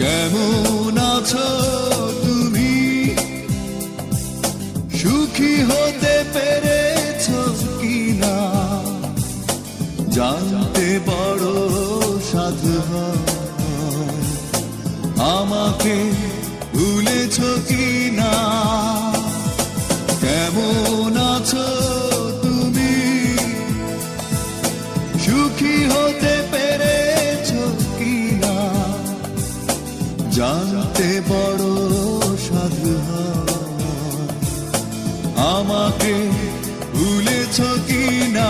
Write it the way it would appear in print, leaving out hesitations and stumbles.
কেমন আছো তুমি, সুখী হতে পেরেছো কিনা, জানতে বড় সাধু হয়। আমাকে ভুলেছো কিনা, কেমন আছো তুমি, সুখী হতে পেরেছো কিনা, জানতে বড় সাধু হয়। আমাকে ভুলেছো কিনা।